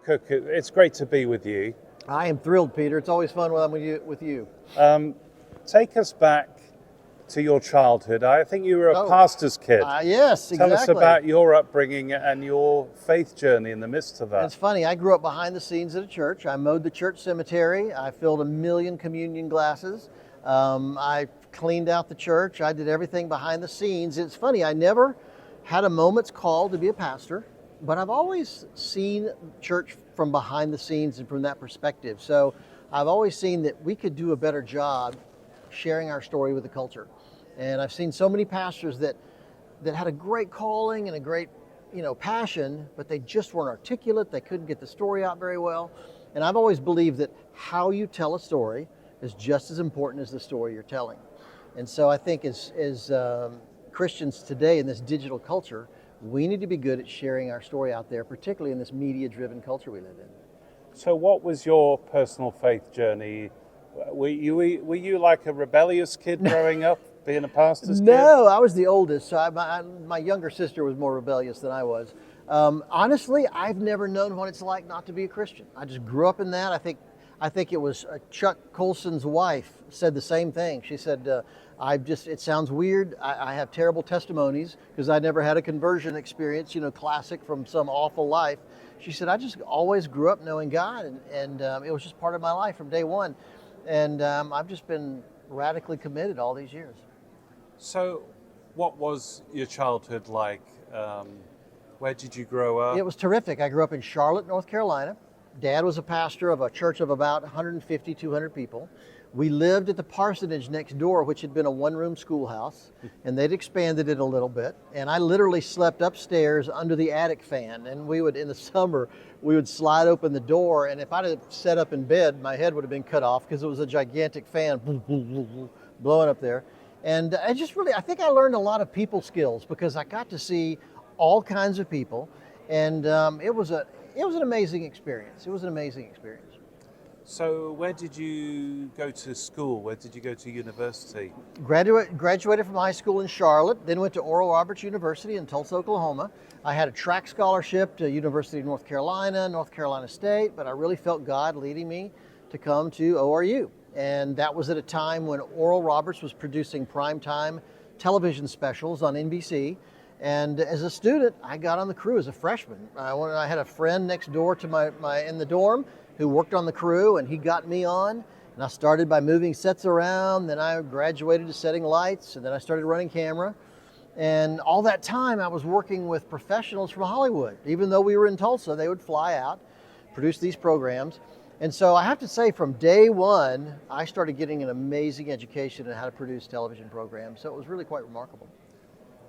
Cook, it's great to be with you. I am thrilled, Peter. It's always fun when I'm with you. Take us back to your childhood. I think you were a pastor's kid. Yes, Tell exactly. us about your upbringing and your faith journey in the midst of that. It's funny. I grew up behind the scenes at a church. I mowed the church cemetery. I filled 1 million communion glasses. I cleaned out the church. I did everything behind the scenes. It's funny. I never had a moment's call to be a pastor, but I've always seen church from behind the scenes and from that perspective. So I've always seen that we could do a better job sharing our story with the culture. And I've seen so many pastors that had a great calling and a great, passion, but they just weren't articulate. They couldn't get the story out very well. And I've always believed that how you tell a story is just as important as the story you're telling. And so I think as Christians today in this digital culture, we need to be good at sharing our story out there, particularly in this media-driven culture we live in. So what was your personal faith journey? Were you like a rebellious kid growing up, being a pastor's kid? No, I was the oldest, so my younger sister was more rebellious than I was. Honestly, I've never known what it's like not to be a Christian. I just grew up in that. I think it was Chuck Colson's wife said the same thing. She said, it sounds weird. I have terrible testimonies because I never had a conversion experience, classic from some awful life. She said, I just always grew up knowing God, and it was just part of my life from day one. And I've just been radically committed all these years. So what was your childhood like? Where did you grow up? It was terrific. I grew up in Charlotte, North Carolina. Dad was a pastor of a church of about 150, 200 people. We lived at the parsonage next door, which had been a one-room schoolhouse, and they'd expanded it a little bit. And I literally slept upstairs under the attic fan. And we would, in the summer, we would slide open the door. And if I'd have sat up in bed, my head would have been cut off because it was a gigantic fan blowing up there. And I think I learned a lot of people skills because I got to see all kinds of people. And it was an amazing experience. It was an amazing experience. So where did you go to school? Where did you go to university? Graduated from high school in Charlotte, then went to Oral Roberts University in Tulsa, Oklahoma. I had a track scholarship to University of North Carolina State, but I really felt God leading me to come to ORU. And that was at a time when Oral Roberts was producing primetime television specials on NBC. And as a student, I got on the crew as a freshman. I had a friend next door to my in the dorm who worked on the crew, and he got me on. And I started by moving sets around, then I graduated to setting lights, and then I started running camera. And all that time I was working with professionals from Hollywood. Even though we were in Tulsa, they would fly out, produce these programs. And so I have to say from day one, I started getting an amazing education in how to produce television programs. So it was really quite remarkable.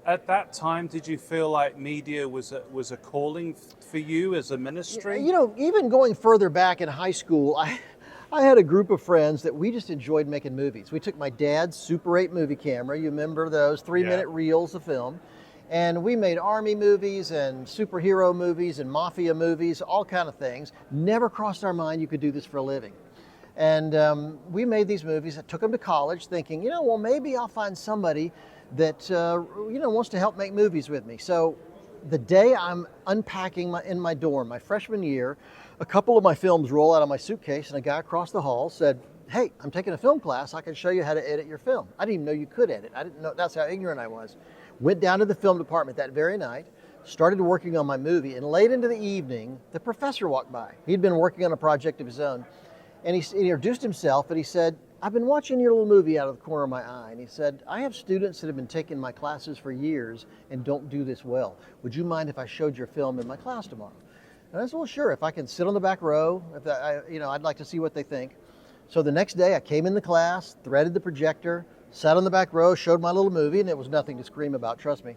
At that time, did you feel like media was a calling for you as a ministry? Even going further back in high school, I had a group of friends that we just enjoyed making movies. We took my dad's Super 8 movie camera. You remember those 3-minute reels of film. And we made army movies and superhero movies and mafia movies, all kind of things. Never crossed our mind you could do this for a living. And we made these movies. I took them to college thinking, maybe I'll find somebody that wants to help make movies with me. So the day I'm unpacking in my dorm, my freshman year, a couple of my films roll out of my suitcase, and a guy across the hall said, "Hey, I'm taking a film class. I can show you how to edit your film." I didn't even know you could edit. I didn't know. That's how ignorant I was. Went down to the film department that very night, started working on my movie, and late into the evening, the professor walked by. He'd been working on a project of his own, and he introduced himself, and he said, "I've been watching your little movie out of the corner of my eye." And he said, "I have students that have been taking my classes for years and don't do this well. Would you mind if I showed your film in my class tomorrow?" And I said, "Well, sure, if I can sit on the back row, I'd like to see what they think." So the next day I came in the class, threaded the projector, sat on the back row, showed my little movie, and it was nothing to scream about, trust me.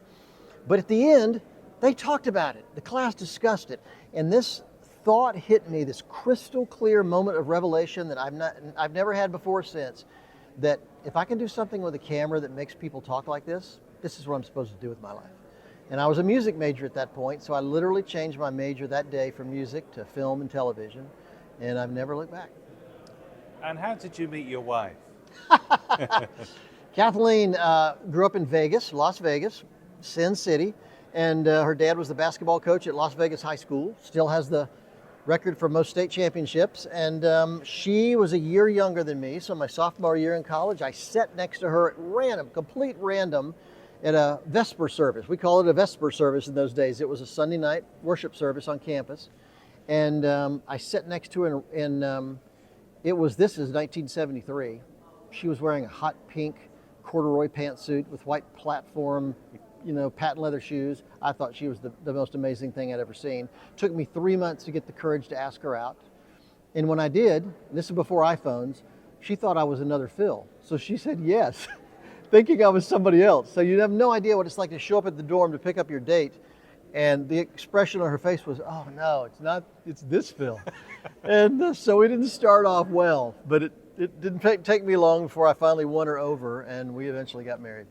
But at the end, they talked about it. The class discussed it. And this thought hit me, this crystal clear moment of revelation that I've never had before or since, that if I can do something with a camera that makes people talk like this is what I'm supposed to do with my life. And I was a music major at that point, so I literally changed my major that day from music to film and television, and I've never looked back. And how did you meet your wife? Kathleen grew up in Vegas, Las Vegas, Sin City, and her dad was the basketball coach at Las Vegas High School, still has the record for most state championships. And she was a year younger than me. So my sophomore year in college, I sat next to her at random, complete random, at a Vesper service. We call it a Vesper service in those days. It was a Sunday night worship service on campus. And I sat next to her, and this is 1973. She was wearing a hot pink corduroy pantsuit with white platform, patent leather shoes. I thought she was the most amazing thing I'd ever seen. Took me 3 months to get the courage to ask her out. And when I did, and this is before iPhones, she thought I was another Phil. So she said yes, thinking I was somebody else. So you have no idea what it's like to show up at the dorm to pick up your date. And the expression on her face was, oh no, it's not, it's this Phil. And so we didn't start off well, but it didn't take me long before I finally won her over, and we eventually got married.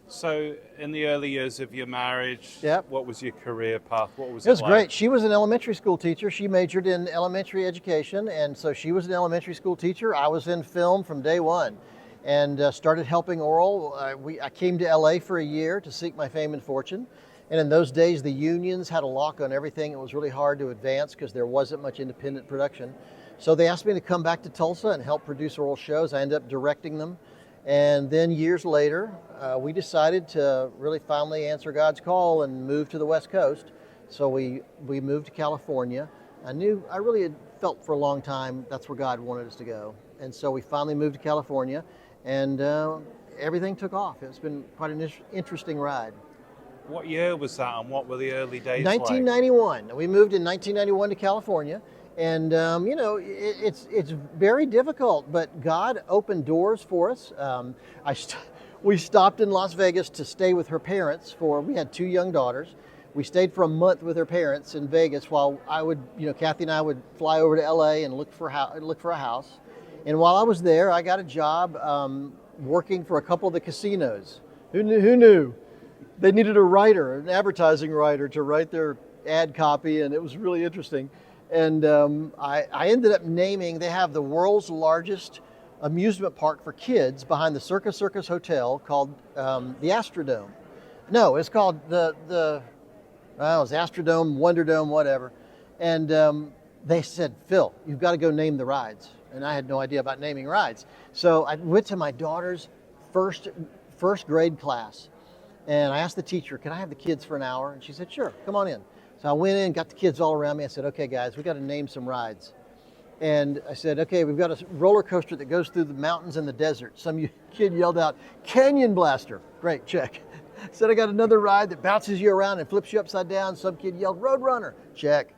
So in the early years of your marriage, Yep. what was your career path? What was It was like? great. She was an elementary school teacher. She majored in elementary education, and so she was an elementary school teacher. I was in film from day one, and started helping Oral. I came to LA for a year to seek my fame and fortune. And in those days, the unions had a lock on everything. It was really hard to advance because there wasn't much independent production. So they asked me to come back to Tulsa and help produce Oral shows. I ended up directing them. And then years later, we decided to really finally answer God's call and move to the West Coast. So we moved to California. I really had felt for a long time that's where God wanted us to go. And so we finally moved to California, and everything took off. It's been quite an interesting ride. What year was that, and what were the early days like? 1991. We moved in 1991 to California, and it's very difficult, but God opened doors for us. We stopped in Las Vegas to stay with her parents we had 2 young daughters. We stayed for a month with her parents in Vegas while Kathy and I would fly over to LA and look for a house. And while I was there, I got a job working for a couple of the casinos. Who knew? They needed a writer, an advertising writer, to write their ad copy, and it was really interesting. And I ended up they have the world's largest amusement park for kids behind the Circus Hotel called the Astrodome. No, it's called it was Astrodome, Wonderdome, whatever. And they said, Phil, you've got to go name the rides. And I had no idea about naming rides. So I went to my daughter's first grade class. And I asked the teacher, can I have the kids for an hour? And she said, sure, come on in. So I went in, got the kids all around me. I said, okay, guys, we got to name some rides. And I said, okay, we've got a roller coaster that goes through the mountains and the desert. Some kid yelled out, Canyon Blaster. Great, check. Said I got another ride that bounces you around and flips you upside down. Some kid yelled, Road Runner. Check.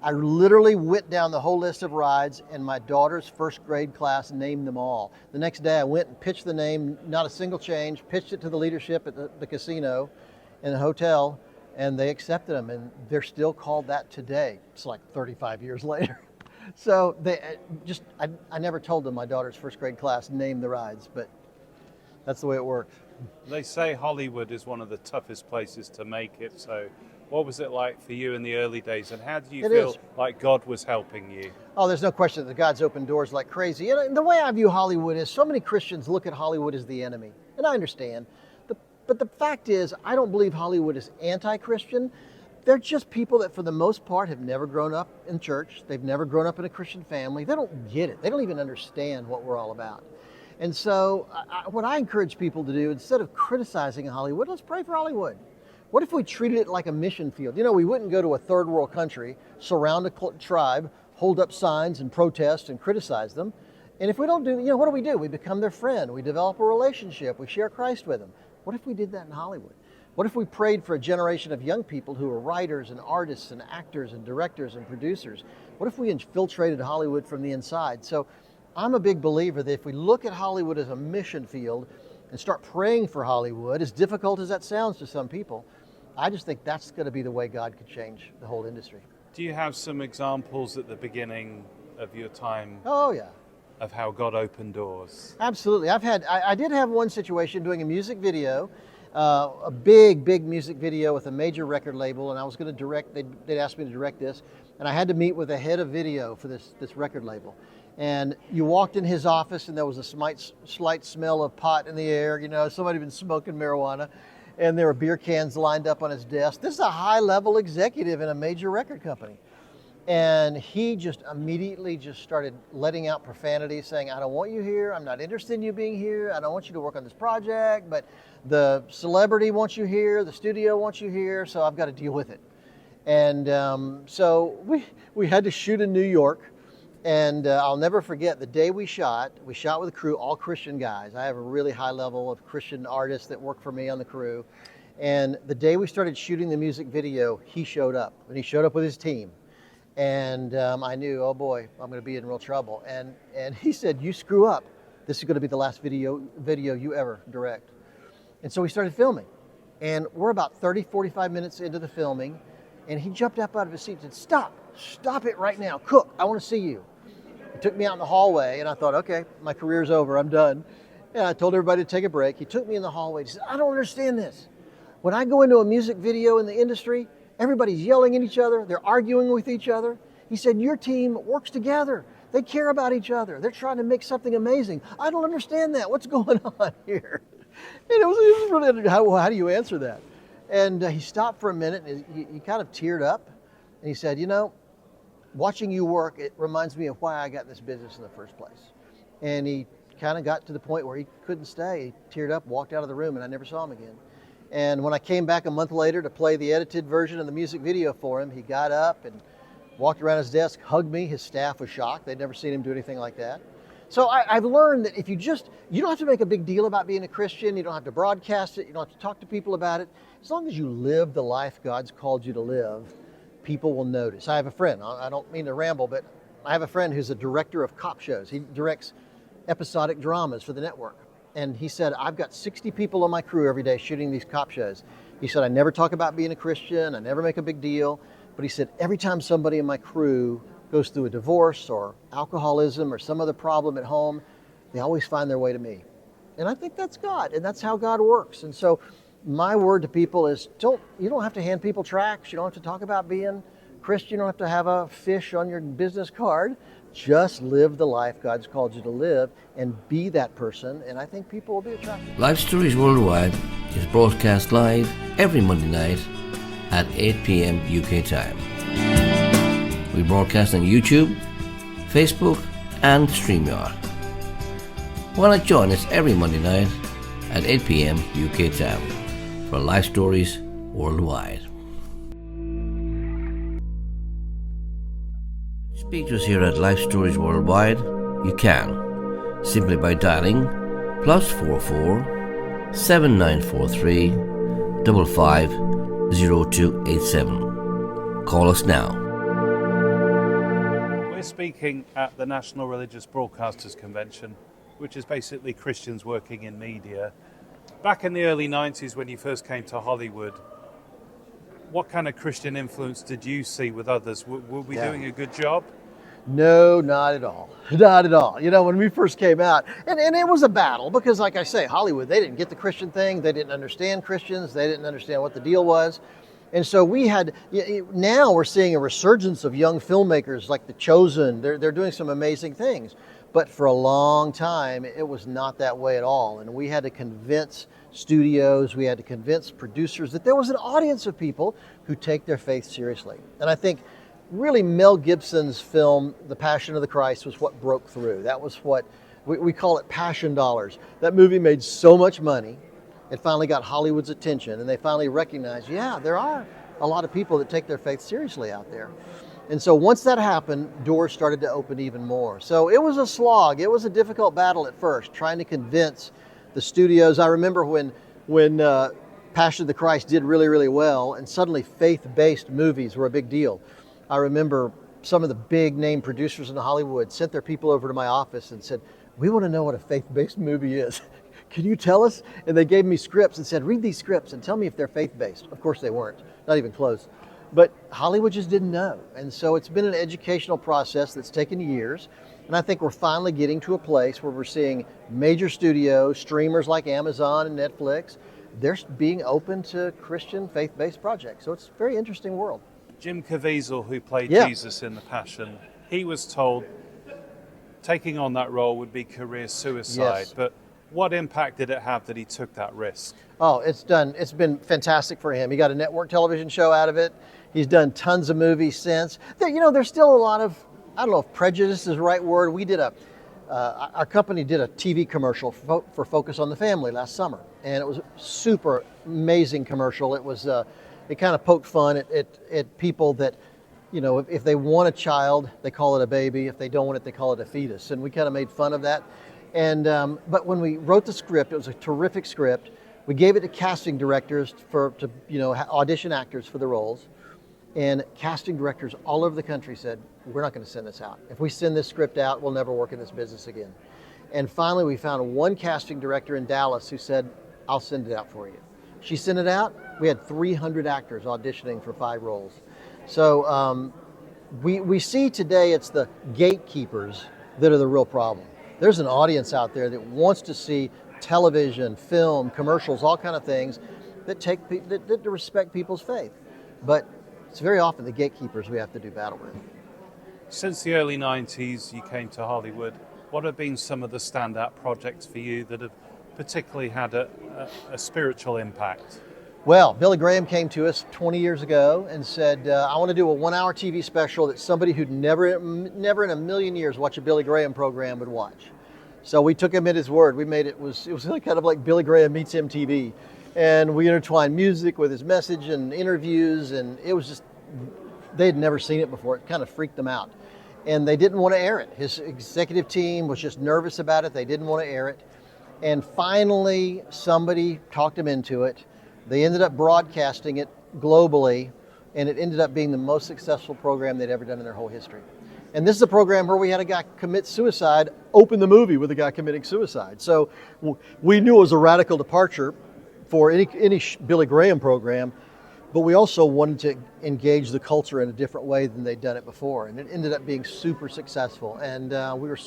I literally went down the whole list of rides, and my daughter's first grade class named them all. The next day I went and pitched the name, not a single change, pitched it to the leadership at the casino and the hotel, and they accepted them, and they're still called that today. It's like 35 years later. So I never told them my daughter's first grade class named the rides, but that's the way it worked. They say Hollywood is one of the toughest places to make it, so what was it like for you in the early days, and how did you feel like God was helping you? Oh, there's no question that God's opened doors like crazy. And the way I view Hollywood is so many Christians look at Hollywood as the enemy, and I understand. But the fact is, I don't believe Hollywood is anti-Christian. They're just people that, for the most part, have never grown up in church. They've never grown up in a Christian family. They don't get it. They don't even understand what we're all about. And so what I encourage people to do, instead of criticizing Hollywood, let's pray for Hollywood. What if we treated it like a mission field? We wouldn't go to a third world country, surround a tribe, hold up signs and protest and criticize them. And if we don't do, what do? We become their friend. We develop a relationship. We share Christ with them. What if we did that in Hollywood? What if we prayed for a generation of young people who are writers and artists and actors and directors and producers? What if we infiltrated Hollywood from the inside? So I'm a big believer that if we look at Hollywood as a mission field and start praying for Hollywood, as difficult as that sounds to some people, I just think that's going to be the way God could change the whole industry. Do you have some examples at the beginning of your time? Oh, yeah. Of how God opened doors? Absolutely. I did have one situation doing a music video, a big music video with a major record label, and I was going to direct, they'd asked me to direct this, and I had to meet with a head of video for this record label. And you walked in his office and there was a slight smell of pot in the air, somebody had been smoking marijuana, and there were beer cans lined up on his desk. This is a high-level executive in a major record company. And he just immediately just started letting out profanity, saying, I don't want you here. I'm not interested in you being here. I don't want you to work on this project, but the celebrity wants you here. The studio wants you here. So I've got to deal with it. And so we had to shoot in New York. And I'll never forget the day we shot with a crew, all Christian guys. I have a really high level of Christian artists that work for me on the crew. And the day we started shooting the music video, he showed up. And he showed up with his team. And I knew, oh boy, I'm going to be in real trouble. And he said, you screw up, this is going to be the last video you ever direct. And so we started filming. And we're about 30, 45 minutes into the filming. And he jumped up out of his seat and said, stop it right now. Cook, I want to see you. He took me out in the hallway and I thought, okay, my career's over, I'm done. And I told everybody to take a break. He took me in the hallway. He said, I don't understand this. When I go into a music video in the industry, everybody's yelling at each other. They're arguing with each other. He said, your team works together. They care about each other. They're trying to make something amazing. I don't understand that. What's going on here? And it was really, how do you answer that? And he stopped for a minute and he kind of teared up. And he said, watching you work, it reminds me of why I got in this business in the first place. And he kind of got to the point where he couldn't stay. He teared up, walked out of the room, and I never saw him again. And when I came back a month later to play the edited version of the music video for him, he got up and walked around his desk, hugged me. His staff was shocked. They'd never seen him do anything like that. So I've learned that if you don't have to make a big deal about being a Christian. You don't have to broadcast it. You don't have to talk to people about it. As long as you live the life God's called you to live, people will notice. I have a friend, I don't mean to ramble, but I have a friend who's a director of cop shows. He directs episodic dramas for the network. And he said, I've got 60 people on my crew every day shooting these cop shows. He said, I never talk about being a Christian. I never make a big deal. But he said, every time somebody in my crew goes through a divorce or alcoholism or some other problem at home, they always find their way to me. And I think that's God, and that's how God works. And so my word to people is, you don't have to hand people tracts. You don't have to talk about being Christian. You don't have to have a fish on your business card. Just live the life God's called you to live and be that person, and I think people will be attracted. Life Stories Worldwide is broadcast live every Monday night at 8 p.m. UK time. We broadcast on YouTube, Facebook, and StreamYard. Why not join us every Monday night at 8 p.m. UK time for Life Stories Worldwide. Speak to us here at Life Stories Worldwide. You can simply by dialing +44 7943 550287. Call us now. We're speaking at the National Religious Broadcasters Convention, which is basically Christians working in media. Back in the early 90s when you first came to Hollywood, what kind of Christian influence did you see with others? Were we doing a good job? No, not at all. Not at all. When we first came out, and it was a battle because, like I say, Hollywood, they didn't get the Christian thing. They didn't understand Christians. They didn't understand what the deal was. And so now we're seeing a resurgence of young filmmakers like The Chosen. They're doing some amazing things. But for a long time, it was not that way at all. And we had to convince studios, we had to convince producers that there was an audience of people who take their faith seriously. And I think really Mel Gibson's film, The Passion of the Christ, was what broke through. That was what, we call it passion dollars. That movie made so much money, it finally got Hollywood's attention, and they finally recognized, there are a lot of people that take their faith seriously out there. And so once that happened, doors started to open even more. So it was a slog. It was a difficult battle at first, trying to convince the studios. I remember when Passion of the Christ did really, really well, and suddenly faith-based movies were a big deal. I remember some of the big name producers in Hollywood sent their people over to my office and said, we want to know what a faith-based movie is. Can you tell us? And they gave me scripts and said, read these scripts and tell me if they're faith-based. Of course they weren't, not even close. But Hollywood just didn't know. And so it's been an educational process that's taken years. And I think we're finally getting to a place where we're seeing major studios, streamers like Amazon and Netflix, they're being open to Christian faith-based projects. So it's a very interesting world. Jim Caviezel, who played Jesus in The Passion, he was told taking on that role would be career suicide. Yes. But What impact did it have that he took that risk? Oh, it's been fantastic for him. He got a network television show out of it. He's done tons of movies since. There's still a lot of, I don't know if prejudice is the right word. Our company did a TV commercial for Focus on the Family last summer, and it was a super amazing commercial. It kind of poked fun at people that, if they want a child, they call it a baby. If they don't want it, they call it a fetus. And we kind of made fun of that. And but when we wrote the script, it was a terrific script. We gave it to casting directors to audition actors for the roles. And casting directors all over the country said, we're not going to send this out. If we send this script out, we'll never work in this business again. And finally, we found one casting director in Dallas who said, I'll send it out for you. She sent it out. We had 300 actors auditioning for 5 roles. So we see today it's the gatekeepers that are the real problem. There's an audience out there that wants to see television, film, commercials, all kind of things that respect people's faith. But it's very often the gatekeepers we have to do battle with. Since the early 90s, you came to Hollywood. What have been some of the standout projects for you that have particularly had a spiritual impact? Well, Billy Graham came to us 20 years ago and said, I want to do a 1-hour TV special that somebody who'd never in a million years watch a Billy Graham program would watch. So we took him at his word. We made it was really kind of like Billy Graham meets MTV. And we intertwined music with his message and interviews, and it was just, they had never seen it before. It kind of freaked them out. And they didn't want to air it. His executive team was just nervous about it. They didn't want to air it. And finally, somebody talked them into it. They ended up broadcasting it globally, and it ended up being the most successful program they'd ever done in their whole history. And this is a program where we had a guy commit suicide, open the movie with a guy committing suicide. So we knew it was a radical departure for any Billy Graham program, but we also wanted to engage the culture in a different way than they'd done it before. And it ended up being super successful. And we were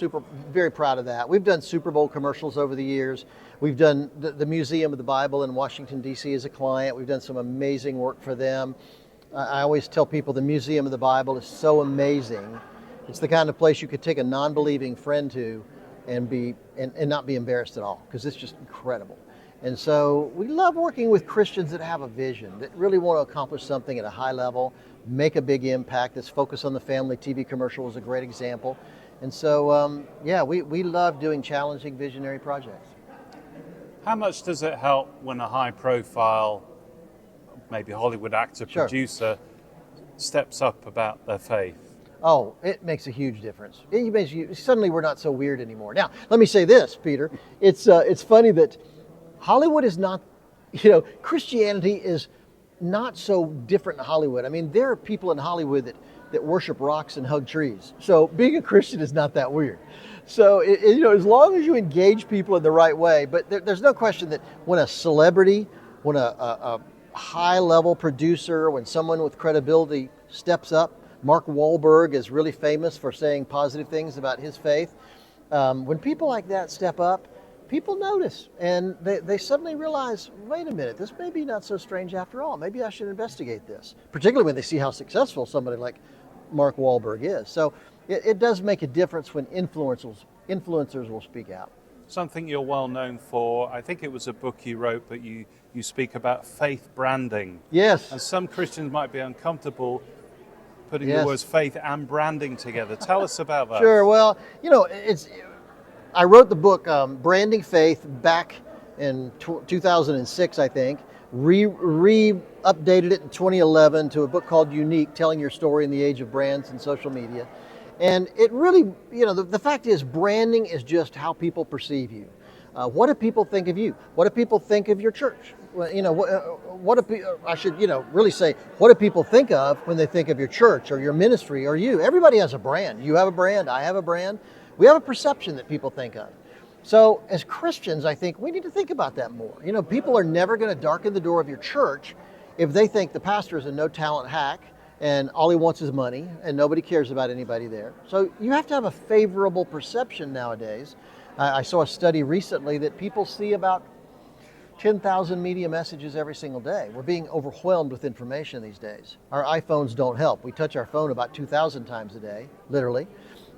very proud of that. We've done Super Bowl commercials over the years. We've done the Museum of the Bible in Washington, D.C. as a client. We've done some amazing work for them. I always tell people the Museum of the Bible is so amazing. It's the kind of place you could take a non-believing friend to and not be embarrassed at all, because it's just incredible. And so we love working with Christians that have a vision, that really want to accomplish something at a high level, make a big impact. This Focus on the Family TV commercial was a great example. And so, we love doing challenging visionary projects. How much does it help when a high-profile, maybe Hollywood actor, Sure. producer, steps up about their faith? Oh, it makes a huge difference. Suddenly we're not so weird anymore. Now, let me say this, Peter. It's funny that Hollywood is not, Christianity is not so different in Hollywood. I mean, there are people in Hollywood that worship rocks and hug trees. So being a Christian is not that weird. So, as long as you engage people in the right way, but there's no question that when a celebrity, when a high-level producer, when someone with credibility steps up, Mark Wahlberg is really famous for saying positive things about his faith. When people like that step up, people notice, and they suddenly realize, wait a minute, this may be not so strange after all. Maybe I should investigate this, particularly when they see how successful somebody like Mark Wahlberg is. So it does make a difference when influencers will speak out. Something you're well known for, I think it was a book you wrote, but you speak about faith branding. Yes. And some Christians might be uncomfortable putting Yes. the words faith and branding together. Tell us about that. Sure. Well, I wrote the book Branding Faith back in 2006, I think. Updated it in 2011 to a book called Unique, Telling Your Story in the Age of Brands and Social Media. And it really, the fact is, branding is just how people perceive you. What do people think of you? What do people think of your church? Well, I should really say, what do people think of when they think of your church or your ministry or you? Everybody has a brand. You have a brand. I have a brand. We have a perception that people think of. So as Christians, I think we need to think about that more. People are never going to darken the door of your church if they think the pastor is a no-talent hack and all he wants is money and nobody cares about anybody there. So you have to have a favorable perception nowadays. I saw a study recently that people see about 10,000 media messages every single day. We're being overwhelmed with information these days. Our iPhones don't help. We touch our phone about 2,000 times a day, literally.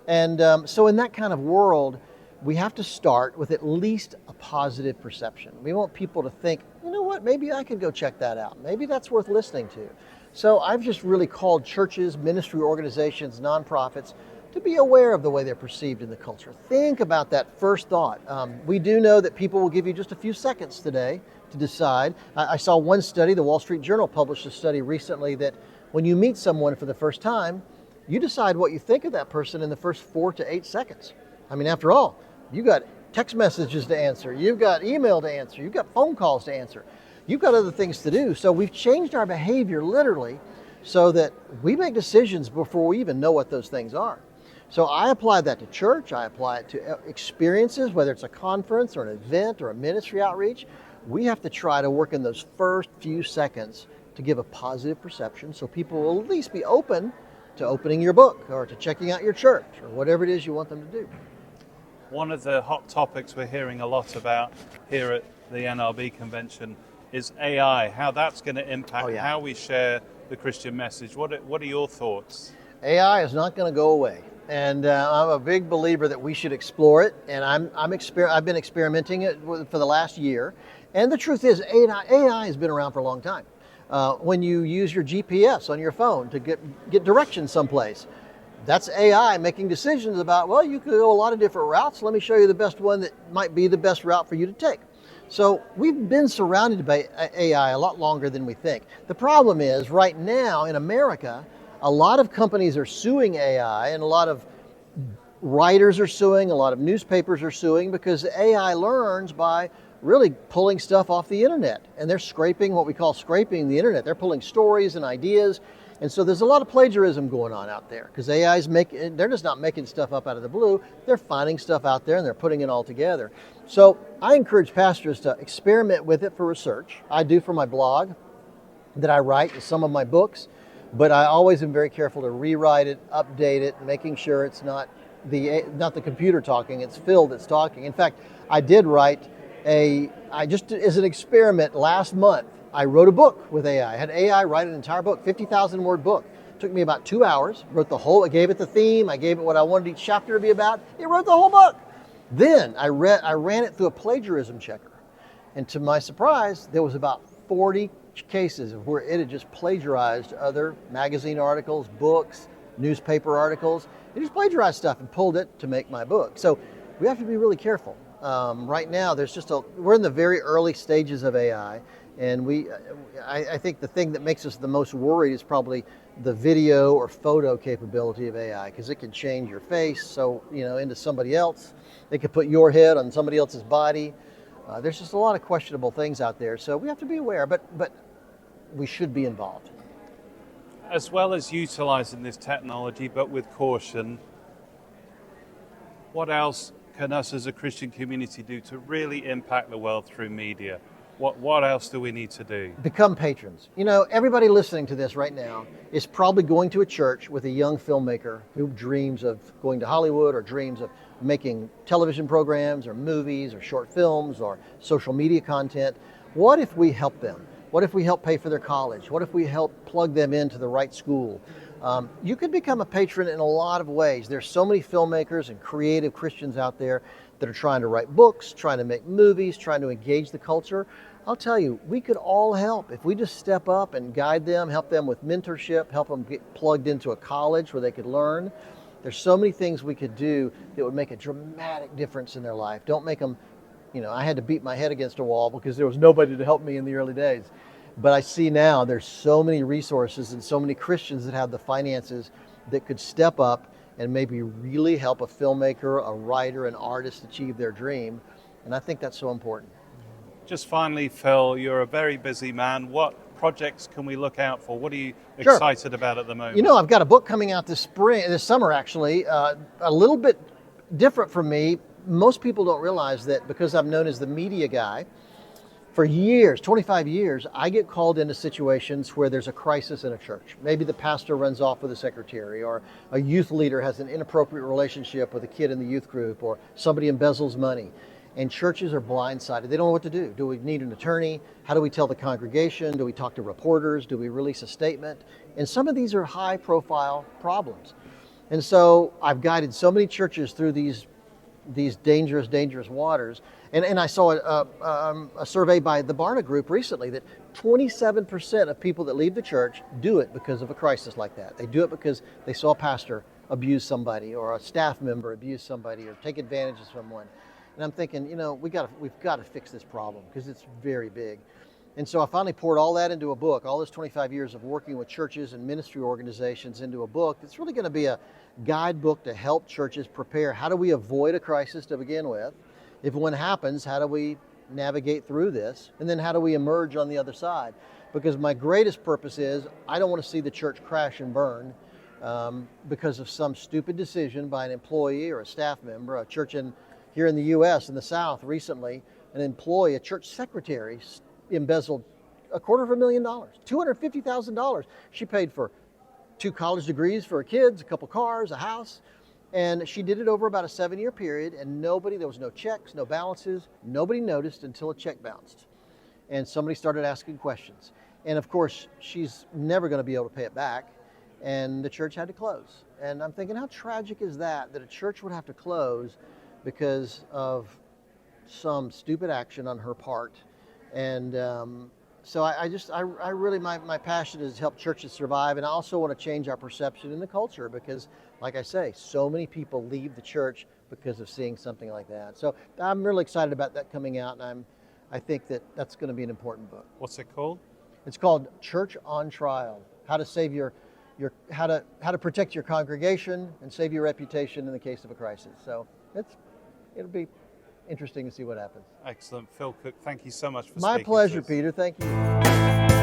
And so in that kind of world, we have to start with at least a positive perception. We want people to think, you know what, maybe I could go check that out. Maybe that's worth listening to. So I've just really called churches, ministry organizations, nonprofits to be aware of the way they're perceived in the culture. Think about that first thought. We do know that people will give you just a few seconds today to decide. I saw one study, the Wall Street Journal published a study recently, that when you meet someone for the first time, you decide what you think of that person in the first 4 to 8 seconds. I mean, after all, you got text messages to answer, you've got email to answer, you've got phone calls to answer, you've got other things to do. So we've changed our behavior literally so that we make decisions before we even know what those things are. So I apply that to church, I apply it to experiences, whether it's a conference or an event or a ministry outreach. We have to try to work in those first few seconds to give a positive perception so people will at least be open to opening your book or to checking out your church or whatever it is you want them to do. One of the hot topics we're hearing a lot about here at the NRB convention is AI, how that's going to impact how we share the Christian message. What are your thoughts? AI is not going to go away. And I'm a big believer that we should explore it. And I've been experimenting it for the last year. And the truth is, AI has been around for a long time. When you use your GPS on your phone to get directions someplace, that's AI making decisions about, well, you could go a lot of different routes. Let me show you the best one that might be the best route for you to take. So we've been surrounded by AI a lot longer than we think. The problem is, right now in America, a lot of companies are suing AI, and a lot of writers are suing, a lot of newspapers are suing, because AI learns by really pulling stuff off the internet. And they're scraping, what we call scraping the internet. They're pulling stories and ideas. And so there's a lot of plagiarism going on out there, because they're just not making stuff up out of the blue. They're finding stuff out there and they're putting it all together. So I encourage pastors to experiment with it for research. I do for my blog that I write, and some of my books. But I always am very careful to rewrite it, update it, making sure it's not the computer talking, it's Phil that's talking. In fact, I did write just as an experiment last month, I wrote a book with AI. I had AI write an entire book, 50,000 word book. It took me about 2 hours, I gave it the theme, I gave it what I wanted each chapter to be about. It wrote the whole book. Then I ran it through a plagiarism checker. And to my surprise, there was about 40 cases of where it had just plagiarized other magazine articles, books, newspaper articles. It just plagiarized stuff and pulled it to make my book. So we have to be really careful. Right now, we're in the very early stages of AI, and I think the thing that makes us the most worried is probably the video or photo capability of AI, because it can change your face into somebody else. It could put your head on somebody else's body. There's just a lot of questionable things out there, so we have to be aware, but we should be involved. As well as utilizing this technology, but with caution, what else can us as a Christian community do to really impact the world through media? What else do we need to do? Become patrons. Everybody listening to this right now is probably going to a church with a young filmmaker who dreams of going to Hollywood, or dreams of making television programs or movies or short films or social media content. What if we help them? What if we help pay for their college? What if we help plug them into the right school? You could become a patron in a lot of ways. There's so many filmmakers and creative Christians out there that are trying to write books, trying to make movies, trying to engage the culture. I'll tell you, we could all help if we just step up and guide them, help them with mentorship, help them get plugged into a college where they could learn. There's so many things we could do that would make a dramatic difference in their life. Don't make them, I had to beat my head against a wall because there was nobody to help me in the early days. But I see now there's so many resources and so many Christians that have the finances that could step up and maybe really help a filmmaker, a writer, an artist achieve their dream. And I think that's so important. Just finally, Phil, you're a very busy man. What projects can we look out for? What are you excited about at the moment? I've got a book coming out this summer actually, a little bit different from me. Most people don't realize that because I'm known as the media guy, for years, 25 years, I get called into situations where there's a crisis in a church. Maybe the pastor runs off with a secretary, or a youth leader has an inappropriate relationship with a kid in the youth group, or somebody embezzles money. And churches are blindsided. They don't know what to do. Do we need an attorney? How do we tell the congregation? Do we talk to reporters? Do we release a statement? And some of these are high profile problems. And so I've guided so many churches through these these dangerous, dangerous waters. And I saw a survey by the Barna Group recently that 27% of people that leave the church do it because of a crisis like that. They do it because they saw a pastor abuse somebody, or a staff member abuse somebody, or take advantage of someone. And I'm thinking, we've got to fix this problem because it's very big. And so I finally poured all that into a book, all those 25 years of working with churches and ministry organizations into a book that's really going to be a guidebook to help churches prepare. How do we avoid a crisis to begin with? If one happens, how do we navigate through this? And then how do we emerge on the other side? Because my greatest purpose is I don't want to see the church crash and burn because of some stupid decision by an employee or a staff member. A church here in the U.S., in the South, recently, an employee, a church secretary, embezzled $250,000, $250,000. She paid for 2 college degrees for her kids, a couple cars, a house, and she did it over about a 7-year period, and there was no checks, no balances, nobody noticed until a check bounced. And somebody started asking questions. And of course, she's never going to be able to pay it back, and the church had to close. And I'm thinking, how tragic is that a church would have to close because of some stupid action on her part? And so I really, my passion is to help churches survive, and I also want to change our perception in the culture because, like I say, so many people leave the church because of seeing something like that. So I'm really excited about that coming out, and I think that's going to be an important book. What's it called? It's called Church on Trial: How to Save how to protect your congregation and save your reputation in the case of a crisis. So it'll be interesting to see what happens. Excellent. Phil Cook, thank you so much for speaking My pleasure, to us. Peter. Thank you.